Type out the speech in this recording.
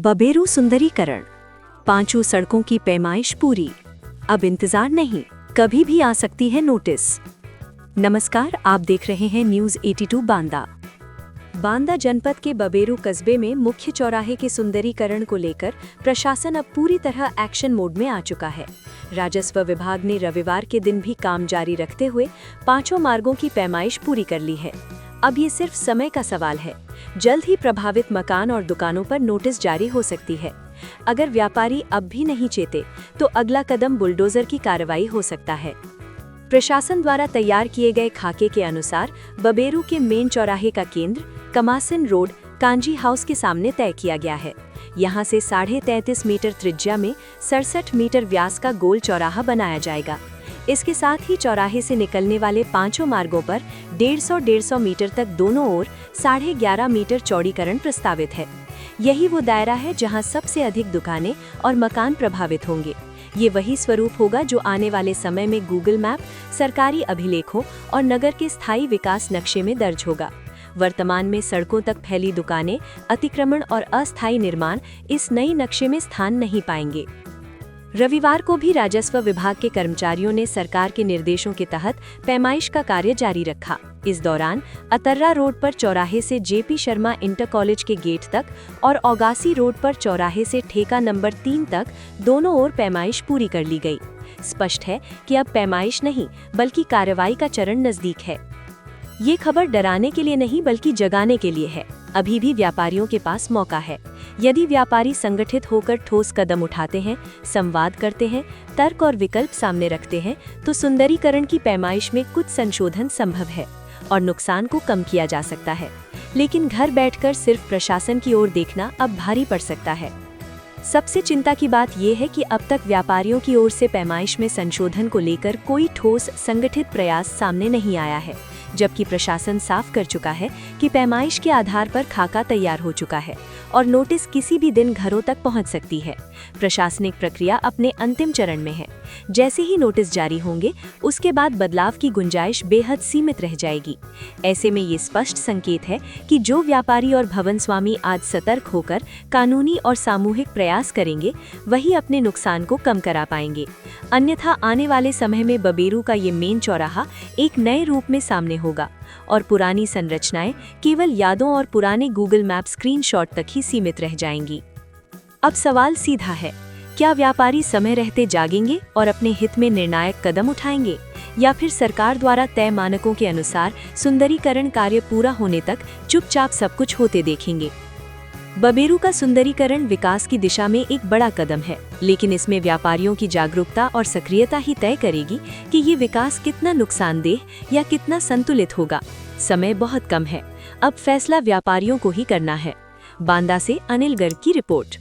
बबेरू सुंदरीकरण, पांचों सड़कों की पैमाइश पूरी। अब इंतजार नहीं, कभी भी आ सकती है नोटिस। नमस्कार, आप देख रहे हैं न्यूज़ 82 बांदा। बांदा जनपद के बबेरू कस्बे में मुख्य चौराहे के सुंदरीकरण को लेकर प्रशासन अब पूरी तरह एक्शन मोड में आ चुका है। राजस्व विभाग ने रविवार के दिन भी काम जारी रखते हुए पांचों मार्गों की पैमाइश पूरी कर ली है। अब ये सिर्फ समय का सवाल है। जल्द ही प्रभावित मकान और दुकानों पर नोटिस जारी हो सकती है। अगर व्यापारी अब भी नहीं चेते तो अगला कदम बुलडोजर की कार्रवाई हो सकता है। प्रशासन द्वारा तैयार किए गए खाके के अनुसार बबेरू के मेन चौराहे का केंद्र कमासिन रोड कांजी हाउस के सामने तय किया गया है। यहां से 33.5 मीटर त्रिज्या में 67 मीटर व्यास का गोल चौराहा बनाया जाएगा। इसके साथ ही चौराहे से निकलने वाले पांचों मार्गों पर 150 मीटर तक दोनों ओर 11.5 मीटर चौड़ीकरण प्रस्तावित है। यही वो दायरा है जहां सबसे अधिक दुकानें और मकान प्रभावित होंगे। ये वही स्वरूप होगा जो आने वाले समय में गूगल मैप, सरकारी अभिलेखों और नगर के स्थायी विकास नक्शे में दर्ज होगा। वर्तमान में सड़कों तक फैली दुकानें, अतिक्रमण और अस्थायी निर्माण इस नई नक्शे में स्थान नहीं पाएंगे। रविवार को भी राजस्व विभाग के कर्मचारियों ने सरकार के निर्देशों के तहत पैमाइश का कार्य जारी रखा। इस दौरान अतर्रा रोड पर चौराहे से जेपी शर्मा इंटर कॉलेज के गेट तक और औगासी रोड पर चौराहे से ठेका नंबर 3 तक दोनों ओर पैमाइश पूरी कर ली गई। स्पष्ट है कि अब पैमाइश नहीं बल्कि कार्रवाई का चरण नजदीक है। ये खबर डराने के लिए नहीं बल्कि जगाने के लिए है। अभी भी व्यापारियों के पास मौका है। यदि व्यापारी संगठित होकर ठोस कदम उठाते हैं, संवाद करते हैं, तर्क और विकल्प सामने रखते हैं, तो सुंदरीकरण की पैमाइश में कुछ संशोधन संभव है और नुकसान को कम किया जा सकता है। लेकिन घर बैठकर सिर्फ प्रशासन की ओर देखना अब भारी पड़ सकता है। सबसे चिंता की बात यह है कि अब तक व्यापारियों की ओर से पैमाइश में संशोधन को लेकर कोई ठोस संगठित प्रयास सामने नहीं आया है, जबकि प्रशासन साफ कर चुका है कि पैमाइश के आधार पर खाका तैयार हो चुका है और नोटिस किसी भी दिन घरों तक पहुंच सकती है। प्रशासनिक प्रक्रिया अपने अंतिम चरण में है। जैसे ही नोटिस जारी होंगे उसके बाद बदलाव की गुंजाइश बेहद सीमित रह जाएगी। ऐसे में ये स्पष्ट संकेत है कि जो व्यापारी और भवन स्वामी आज सतर्क होकर कानूनी और सामूहिक प्रयास करेंगे वही अपने नुकसान को कम करा पाएंगे। अन्यथा आने वाले समय में बबेरू का ये मेन चौराहा एक नए रूप में सामने होगा और पुरानी संरचनाएं केवल यादों और पुराने गूगल मैप स्क्रीनशॉट तक ही सीमित रह जाएंगी। अब सवाल सीधा है, क्या व्यापारी समय रहते जागेंगे और अपने हित में निर्णायक कदम उठाएंगे, या फिर सरकार द्वारा तय मानकों के अनुसार सुंदरीकरण कार्य पूरा होने तक चुपचाप सब कुछ होते देखेंगे? बबेरू का सुंदरीकरण विकास की दिशा में एक बड़ा कदम है, लेकिन इसमें व्यापारियों की जागरूकता और सक्रियता ही तय करेगी कि ये विकास कितना नुकसानदेह या कितना संतुलित होगा। समय बहुत कम है, अब फैसला व्यापारियों को ही करना है। बांदा से अनिल गर्ग की रिपोर्ट।